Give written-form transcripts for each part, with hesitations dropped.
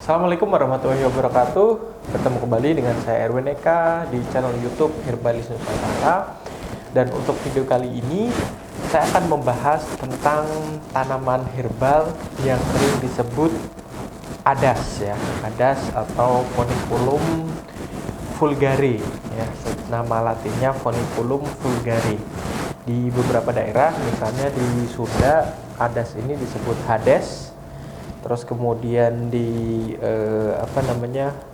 Assalamualaikum warahmatullahi wabarakatuh. Bertemu kembali dengan saya Erwin Eka di channel YouTube Herbalis Nusantara. Dan untuk video kali ini saya akan membahas tentang tanaman herbal yang sering disebut adas ya, adas atau Funiculum vulgare ya. Nama latinnya Funiculum vulgare. Di beberapa daerah, misalnya di Sunda, adas ini disebut hades. Terus kemudian di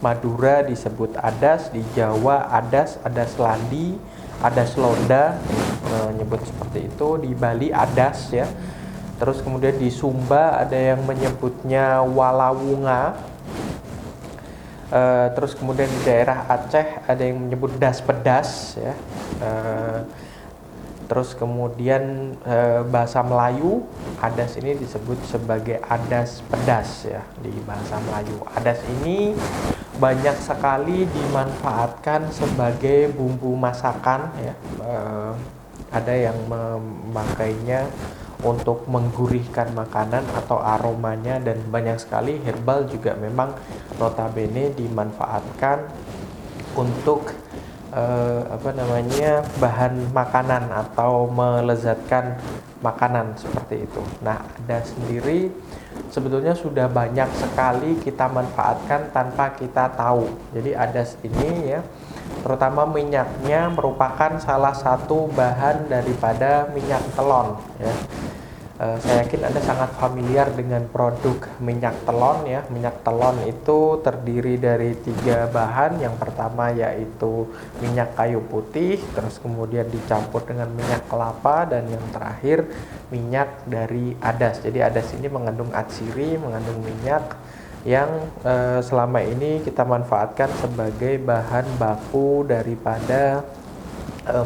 Madura disebut adas, di Jawa adas, adas landi, adas londa, menyebut seperti itu. Di Bali adas ya. Terus kemudian di Sumba ada yang menyebutnya walawunga. Terus kemudian di daerah Aceh ada yang menyebut das pedas ya. Terus kemudian bahasa Melayu adas ini disebut sebagai adas pedas ya di bahasa Melayu. Adas ini banyak sekali dimanfaatkan sebagai bumbu masakan ya. Ada yang memakainya untuk menggurihkan makanan atau aromanya, dan banyak sekali herbal juga memang notabene dimanfaatkan untuk bahan makanan atau melezatkan makanan seperti itu. Nah, adas sendiri sebetulnya sudah banyak sekali kita manfaatkan tanpa kita tahu. Jadi adas ini ya, terutama minyaknya merupakan salah satu bahan daripada minyak telon ya. Saya yakin Anda sangat familiar dengan produk minyak telon ya. Minyak telon itu terdiri dari 3 bahan. Yang pertama yaitu minyak kayu putih, terus kemudian dicampur dengan minyak kelapa, dan yang terakhir minyak dari adas. Jadi adas ini mengandung atsiri, mengandung minyak yang selama ini kita manfaatkan sebagai bahan baku daripada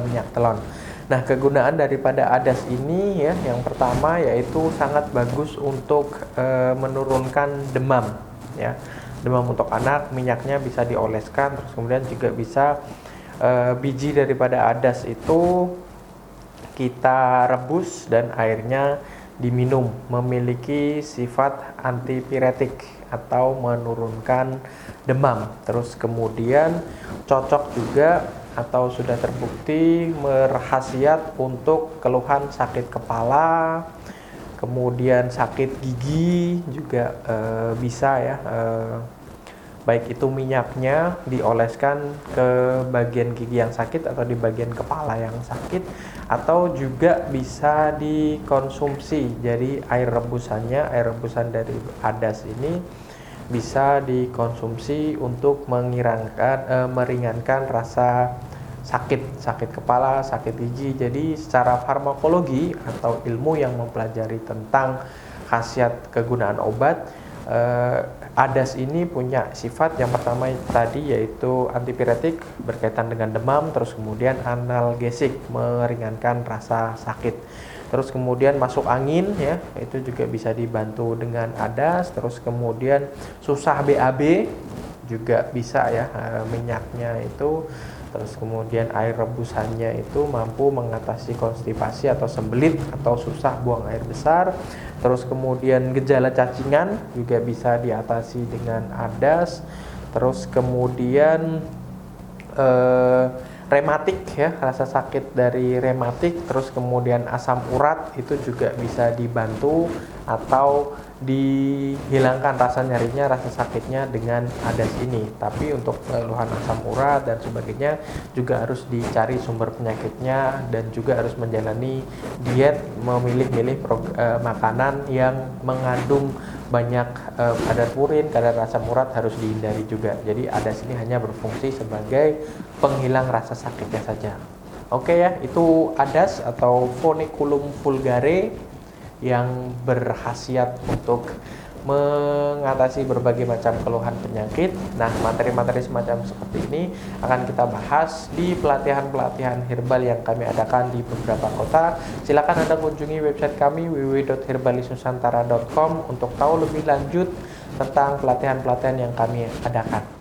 minyak telon. Nah, kegunaan daripada adas ini ya, yang pertama yaitu sangat bagus untuk menurunkan demam ya. Demam untuk anak, minyaknya bisa dioleskan, terus kemudian juga bisa biji daripada adas itu kita rebus dan airnya diminum, memiliki sifat antipiretik atau menurunkan demam. Terus kemudian cocok juga atau sudah terbukti berkhasiat untuk keluhan sakit kepala, kemudian sakit gigi juga bisa ya. Baik itu minyaknya dioleskan ke bagian gigi yang sakit atau di bagian kepala yang sakit, atau juga bisa dikonsumsi. Jadi air rebusan dari adas ini bisa dikonsumsi untuk meringankan rasa sakit kepala, sakit gigi. Jadi secara farmakologi atau ilmu yang mempelajari tentang khasiat kegunaan obat, adas ini punya sifat yang pertama tadi yaitu antipiretik berkaitan dengan demam, terus kemudian analgesik meringankan rasa sakit. Terus kemudian masuk angin ya, itu juga bisa dibantu dengan adas. Terus kemudian susah BAB juga bisa ya, minyaknya itu. Terus kemudian air rebusannya itu mampu mengatasi konstipasi atau sembelit atau susah buang air besar. Terus kemudian gejala cacingan juga bisa diatasi dengan adas. Terus kemudian rematik ya, rasa sakit dari rematik, terus kemudian asam urat itu juga bisa dibantu atau dihilangkan rasa nyerinya, rasa sakitnya dengan adas ini. Tapi untuk keluhan asam urat dan sebagainya juga harus dicari sumber penyakitnya, dan juga harus menjalani diet, memilih-milih makanan yang mengandung banyak kadar purin, kadar asam urat harus dihindari juga. Jadi adas ini hanya berfungsi sebagai penghilang rasa sakitnya saja. Oke ya, itu adas atau Funiculum vulgare yang berkhasiat untuk mengatasi berbagai macam keluhan penyakit. Nah, materi-materi semacam seperti ini akan kita bahas di pelatihan-pelatihan herbal yang kami adakan di beberapa kota. Silakan Anda kunjungi website kami www.herbalisnusantara.com untuk tahu lebih lanjut tentang pelatihan-pelatihan yang kami adakan.